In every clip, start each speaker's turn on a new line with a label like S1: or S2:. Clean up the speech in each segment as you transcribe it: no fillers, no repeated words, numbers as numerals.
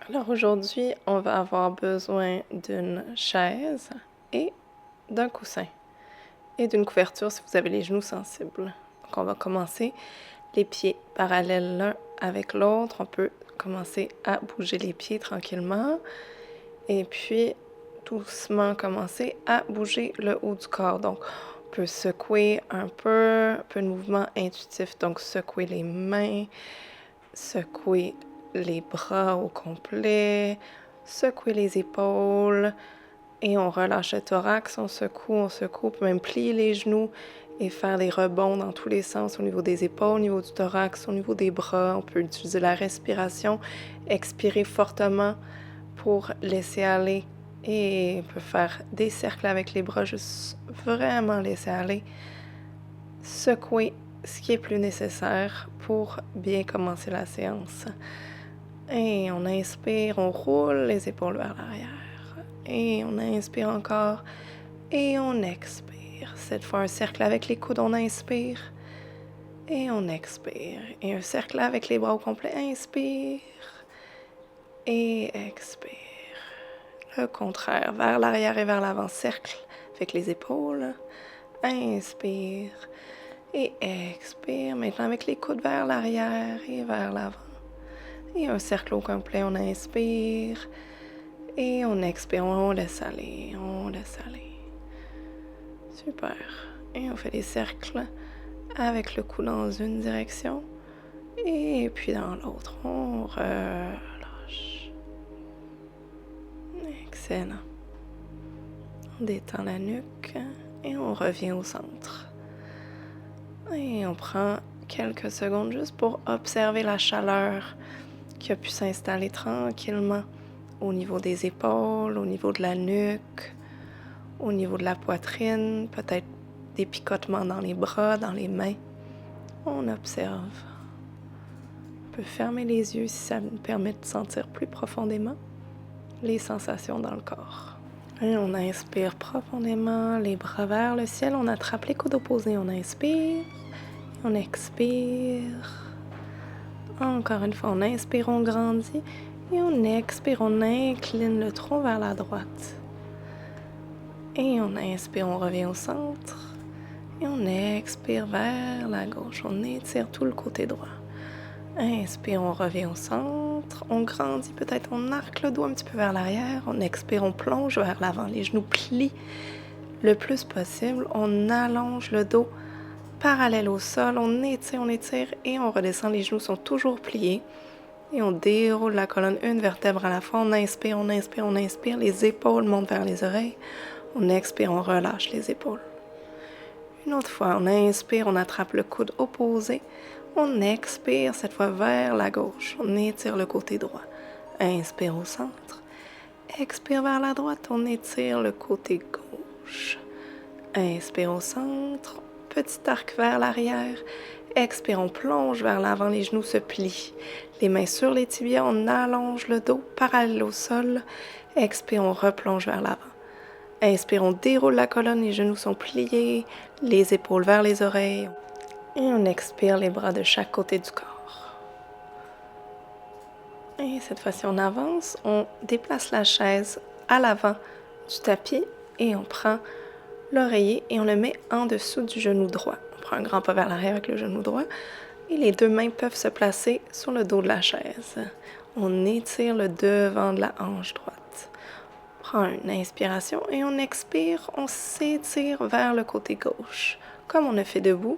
S1: Alors aujourd'hui, on va avoir besoin d'une chaise et d'un coussin et d'une couverture si vous avez les genoux sensibles. Donc on va commencer les pieds parallèles l'un avec l'autre. On peut commencer à bouger les pieds tranquillement et puis doucement commencer à bouger le haut du corps. Donc on peut secouer un peu de mouvement intuitif. Donc secouer les mains, secouer les bras au complet, secouer les épaules et on relâche le thorax, on secoue, on peut même plier les genoux et faire des rebonds dans tous les sens au niveau des épaules, au niveau du thorax, au niveau des bras. On peut utiliser la respiration, expirer fortement pour laisser aller et on peut faire des cercles avec les bras, juste vraiment laisser aller, secouer ce qui est plus nécessaire pour bien commencer la séance. Et on inspire, on roule les épaules vers l'arrière. Et on inspire encore. Et on expire. Cette fois, un cercle avec les coudes, on inspire. Et on expire. Et un cercle avec les bras au complet. Inspire. Et expire. Le contraire, vers l'arrière et vers l'avant. Cercle avec les épaules. Inspire. Et expire. Maintenant avec les coudes vers l'arrière et vers l'avant. Et un cercle au complet, on inspire. Et on expire, on laisse aller, on laisse aller. Super. Et on fait des cercles avec le cou dans une direction. Et puis dans l'autre, on relâche. Excellent. On détend la nuque et on revient au centre. Et on prend quelques secondes juste pour observer la chaleur qui a pu s'installer tranquillement au niveau des épaules, au niveau de la nuque, au niveau de la poitrine, peut-être des picotements dans les bras, dans les mains. On observe. On peut fermer les yeux si ça nous permet de sentir plus profondément les sensations dans le corps. Et on inspire profondément, les bras vers le ciel. On attrape les coudes opposés. On inspire. On expire. Encore une fois, on inspire, on grandit. Et on expire, on incline le tronc vers la droite. Et on inspire, on revient au centre. Et on expire vers la gauche. On étire tout le côté droit. Inspire, on revient au centre. On grandit, peut-être on arque le dos un petit peu vers l'arrière. On expire, on plonge vers l'avant. Les genoux plient le plus possible. On allonge le dos parallèle au sol. On étire et on redescend. Les genoux sont toujours pliés. Et on déroule la colonne une vertèbre à la fois. On inspire, on inspire, on inspire. Les épaules montent vers les oreilles. On expire, on relâche les épaules. Une autre fois, on inspire, on attrape le coude opposé. On expire, cette fois vers la gauche. On étire le côté droit. Inspire au centre. Expire vers la droite, on étire le côté gauche. Inspire au centre. Petit arc vers l'arrière. Expire, on plonge vers l'avant, les genoux se plient. Les mains sur les tibias, on allonge le dos parallèle au sol. Expire, on replonge vers l'avant. Inspire, on déroule la colonne, les genoux sont pliés, les épaules vers les oreilles. Et on expire les bras de chaque côté du corps. Et cette fois-ci, on avance, on déplace la chaise à l'avant du tapis et on prend l'oreiller et on le met en dessous du genou droit. On prend un grand pas vers l'arrière avec le genou droit et les deux mains peuvent se placer sur le dos de la chaise. On étire le devant de la hanche droite. On prend une inspiration et on expire, on s'étire vers le côté gauche. Comme on a fait debout,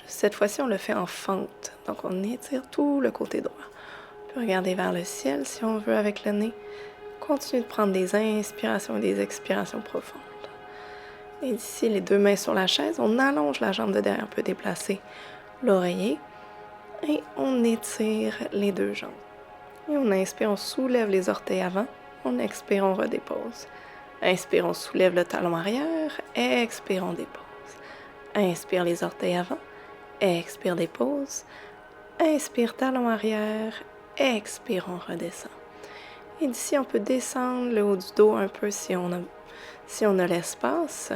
S1: cette fois-ci on le fait en fente. Donc on étire tout le côté droit. On peut regarder vers le ciel si on veut avec le nez. Continuez de prendre des inspirations et des expirations profondes. Et d'ici, les deux mains sur la chaise, on allonge la jambe de derrière, on peut déplacer l'oreiller et on étire les deux jambes. Et on inspire, on soulève les orteils avant, on expire, on redépose. Inspire, on soulève le talon arrière, expire, on dépose. Inspire les orteils avant, expire, dépose. Inspire, talon arrière, expire, on redescend. Et d'ici, on peut descendre le haut du dos un peu si on a l'espace.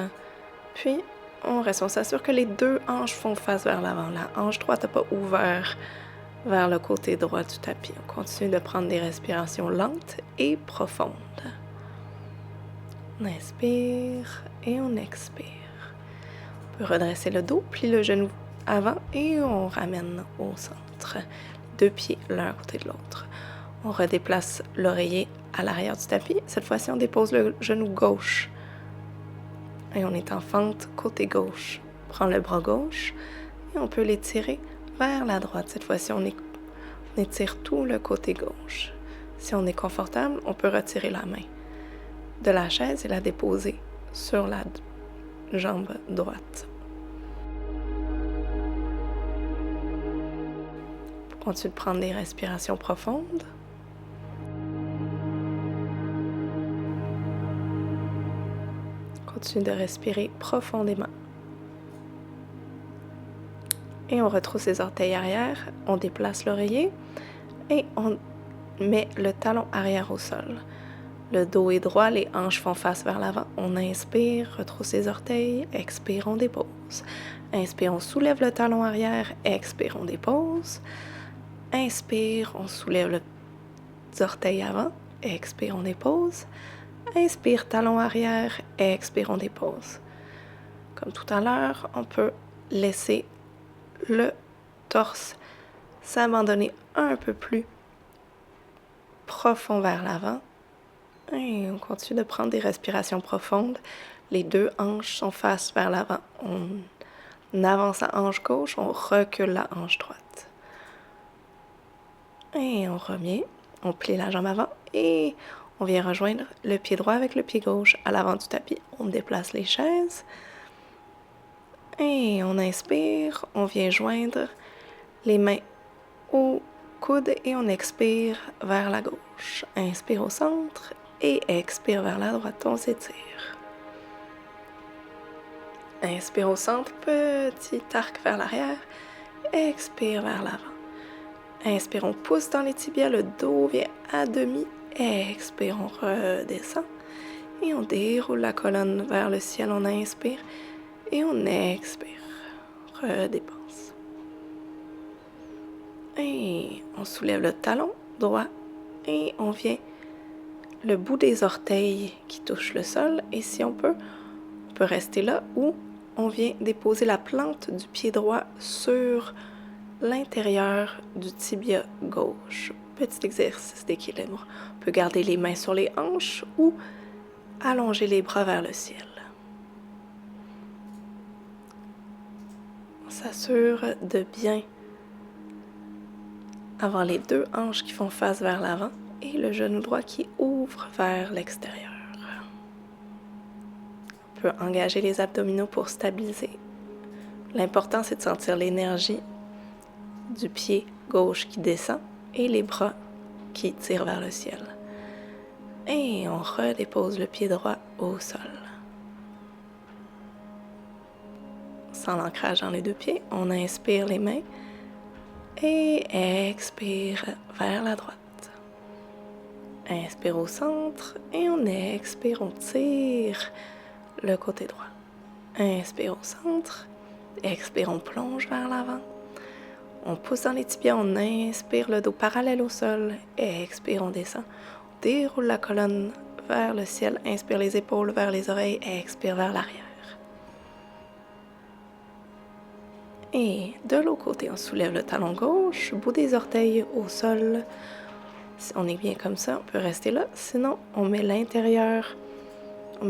S1: Puis, on reste. On s'assure que les deux hanches font face vers l'avant. La hanche droite n'a pas ouvert vers le côté droit du tapis. On continue de prendre des respirations lentes et profondes. On inspire et on expire. On peut redresser le dos, plie le genou avant et on ramène au centre. 2 pieds l'un à côté de l'autre. On redéplace l'oreiller à l'arrière du tapis. Cette fois-ci, on dépose le genou gauche. Et on est en fente côté gauche. On prend le bras gauche et on peut l'étirer vers la droite. Cette fois-ci, on étire tout le côté gauche. Si on est confortable, on peut retirer la main de la chaise et la déposer sur la jambe droite. On continue de prendre des respirations profondes. Continue de respirer profondément. Et on retrousse les orteils arrière, on déplace l'oreiller et on met le talon arrière au sol. Le dos est droit, les hanches font face vers l'avant. On inspire, retrousse les orteils, expire, on dépose. Inspire, on soulève le talon arrière, expire, on dépose. Inspire, on soulève les orteils avant, expire, on dépose. Inspire, talon arrière, expire, on dépose. Comme tout à l'heure, on peut laisser le torse s'abandonner un peu plus profond vers l'avant. Et on continue de prendre des respirations profondes. Les 2 hanches sont face vers l'avant. On avance la hanche gauche, on recule la hanche droite. Et on revient, on plie la jambe avant et on vient rejoindre le pied droit avec le pied gauche à l'avant du tapis. On déplace les chaises. Et on inspire, on vient joindre les mains au coude et on expire vers la gauche. Inspire au centre et expire vers la droite, on s'étire. Inspire au centre, petit arc vers l'arrière, expire vers l'avant. Inspire, on pousse dans les tibias, le dos vient à demi, expire, on redescend et on déroule la colonne vers le ciel, on inspire et on expire, redépense. Et on soulève le talon droit et on vient le bout des orteils qui touche le sol. Et si on peut rester là ou on vient déposer la plante du pied droit sur l'intérieur du tibia gauche. Petit exercice d'équilibre. On peut garder les mains sur les hanches ou allonger les bras vers le ciel. On s'assure de bien avoir les 2 hanches qui font face vers l'avant et le genou droit qui ouvre vers l'extérieur. On peut engager les abdominaux pour stabiliser. L'important, c'est de sentir l'énergie du pied gauche qui descend et les bras qui tirent vers le ciel. Et on redépose le pied droit au sol. Sans l'ancrage dans les 2 pieds, on inspire les mains et expire vers la droite. Inspire au centre et on expire, on tire le côté droit. Inspire au centre, expire, on plonge vers l'avant. On pousse dans les tibias, on inspire le dos parallèle au sol, expire, on descend. On déroule la colonne vers le ciel, inspire les épaules vers les oreilles, expire vers l'arrière. Et de l'autre côté, on soulève le talon gauche, bout des orteils au sol. Si on est bien comme ça, on peut rester là. Sinon, on met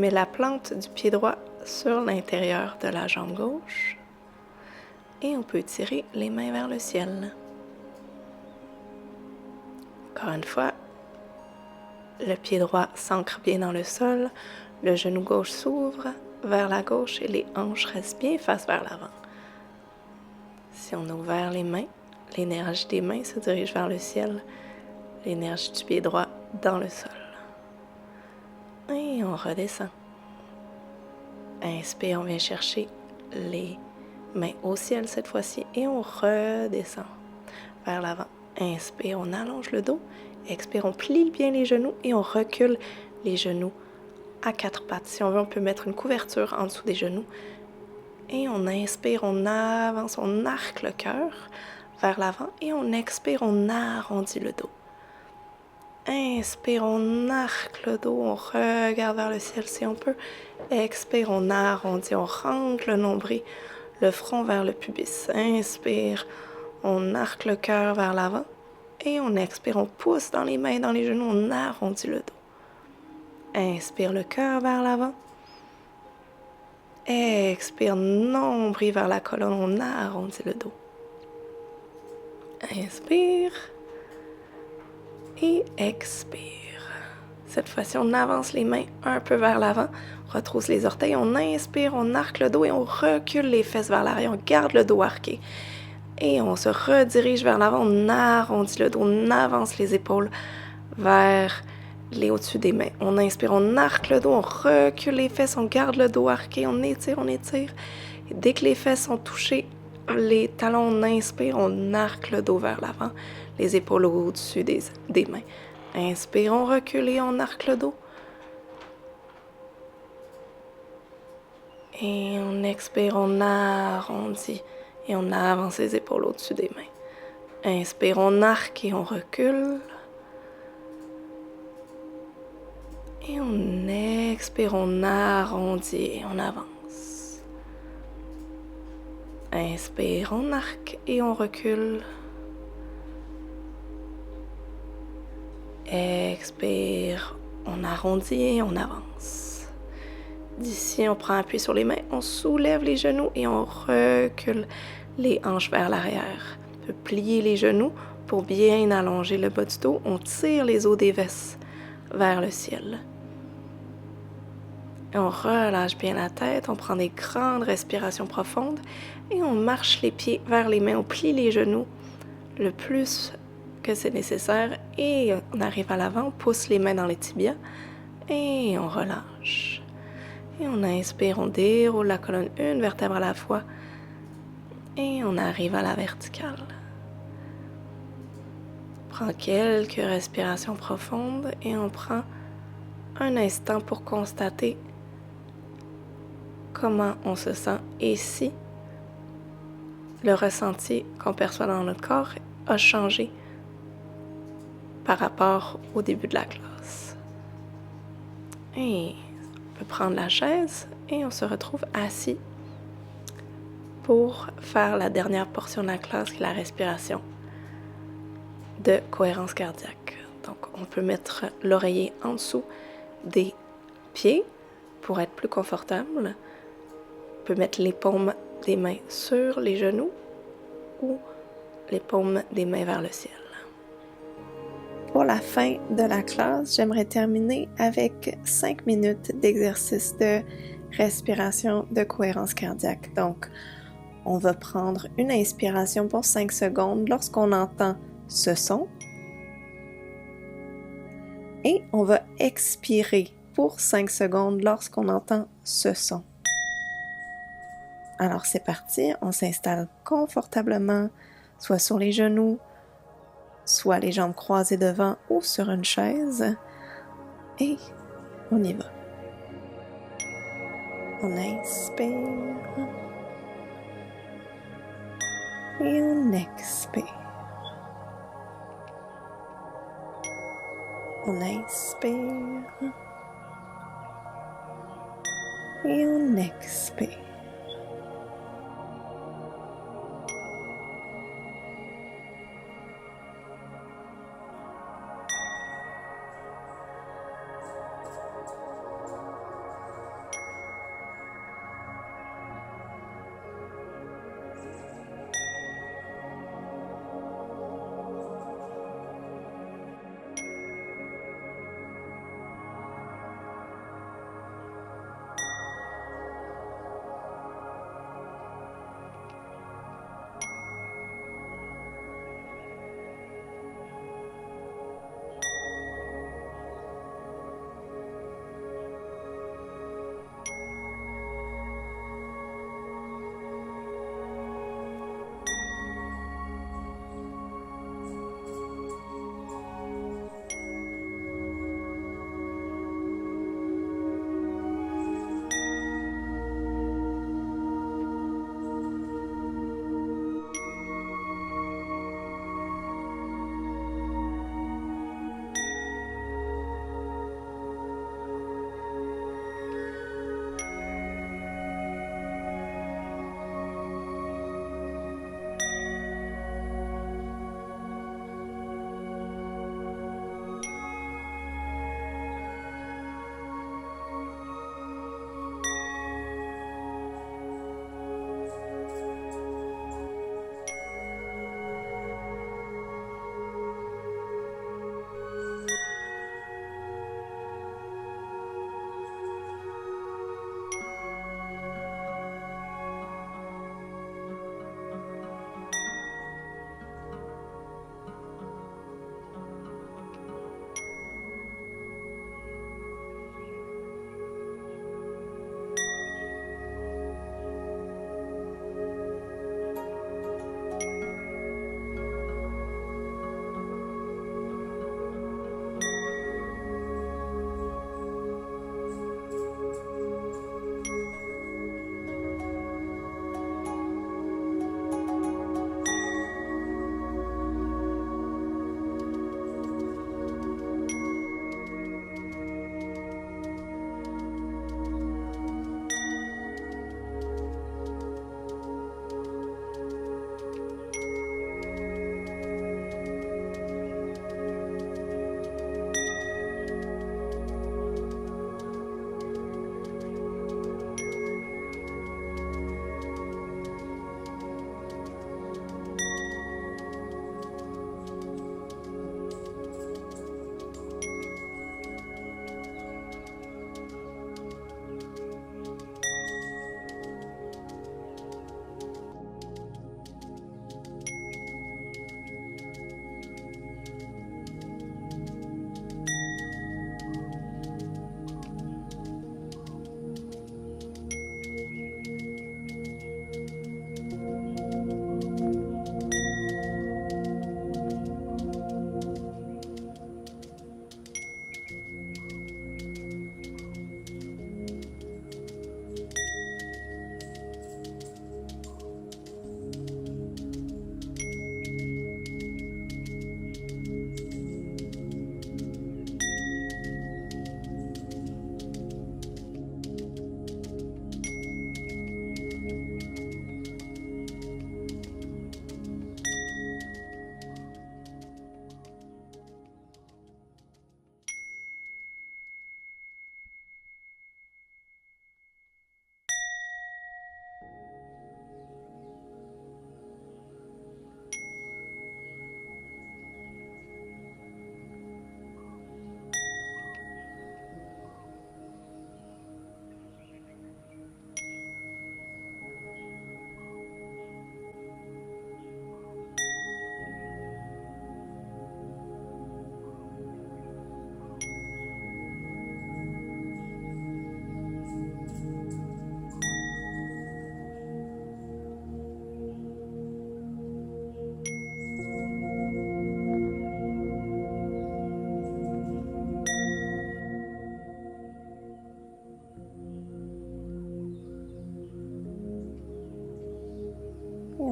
S1: la plante du pied droit sur l'intérieur de la jambe gauche. Et on peut tirer les mains vers le ciel. Encore une fois, le pied droit s'ancre bien dans le sol, le genou gauche s'ouvre vers la gauche et les hanches restent bien face vers l'avant. Si on a ouvert les mains, l'énergie des mains se dirige vers le ciel, l'énergie du pied droit dans le sol. Et on redescend. Inspire, on vient chercher les mains au ciel cette fois-ci et on redescend vers l'avant. Inspire, on allonge le dos. Expire, on plie bien les genoux et on recule les genoux à 4 pattes. Si on veut, on peut mettre une couverture en dessous des genoux. Et on inspire, on avance, on arque le cœur vers l'avant et on expire, on arrondit le dos. Inspire, on arque le dos, on regarde vers le ciel si on peut. Expire, on arrondit, on rentre le nombril, le front vers le pubis. Inspire, on arque le cœur vers l'avant. Et on expire, on pousse dans les mains, dans les genoux, on arrondit le dos. Inspire le cœur vers l'avant. Expire, nombril vers la colonne, on arrondit le dos. Inspire. Et expire. Cette fois-ci, on avance les mains un peu vers l'avant, on retrousse les orteils, on inspire, on arque le dos et on recule les fesses vers l'arrière, on garde le dos arqué. Et on se redirige vers l'avant, on arrondit le dos, on avance les épaules vers les au-dessus des mains. On inspire, on arque le dos, on recule les fesses, on garde le dos arqué, on étire, on étire. Et dès que les fesses sont touchées, les talons, on inspire, on arque le dos vers l'avant, les épaules au-dessus des mains. Inspire, on recule et on arque le dos. Et on expire, on arrondit et on avance les épaules au-dessus des mains. Inspire, on arque et on recule. Et on expire, on arrondit et on avance. Inspire, on arque et on recule. Expire, on arrondit et on avance. D'ici, on prend appui sur les mains, on soulève les genoux et on recule les hanches vers l'arrière. On peut plier les genoux pour bien allonger le bas du dos. On tire les os des vestes vers le ciel. Et on relâche bien la tête, on prend des grandes respirations profondes et on marche les pieds vers les mains, on plie les genoux le plus que c'est nécessaire et on arrive à l'avant, on pousse les mains dans les tibias et on relâche. Et on inspire, on déroule la colonne une vertèbre à la fois et on arrive à la verticale. On prend quelques respirations profondes et on prend un instant pour constater comment on se sent et si le ressenti qu'on perçoit dans notre corps a changé par rapport au début de la classe. Et on peut prendre la chaise et on se retrouve assis pour faire la dernière portion de la classe qui est la respiration de cohérence cardiaque. Donc on peut mettre l'oreiller en dessous des pieds pour être plus confortable. On peut mettre les paumes des mains sur les genoux ou les paumes des mains vers le ciel. Pour la fin de la classe, j'aimerais terminer avec 5 minutes d'exercice de respiration de cohérence cardiaque. Donc, on va prendre une inspiration pour 5 secondes lorsqu'on entend ce son. Et on va expirer pour 5 secondes lorsqu'on entend ce son. Alors c'est parti, on s'installe confortablement, soit sur les genoux, soit les jambes croisées devant ou sur une chaise. Et on y va. On inspire. Et on expire. On inspire. Et on expire.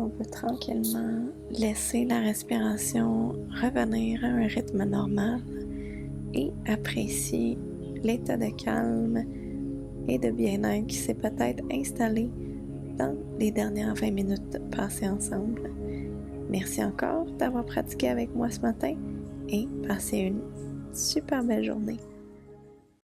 S1: on peut tranquillement laisser la respiration revenir à un rythme normal et apprécier l'état de calme et de bien-être qui s'est peut-être installé dans les dernières 20 minutes passées ensemble. Merci encore d'avoir pratiqué avec moi ce matin et passez une super belle journée.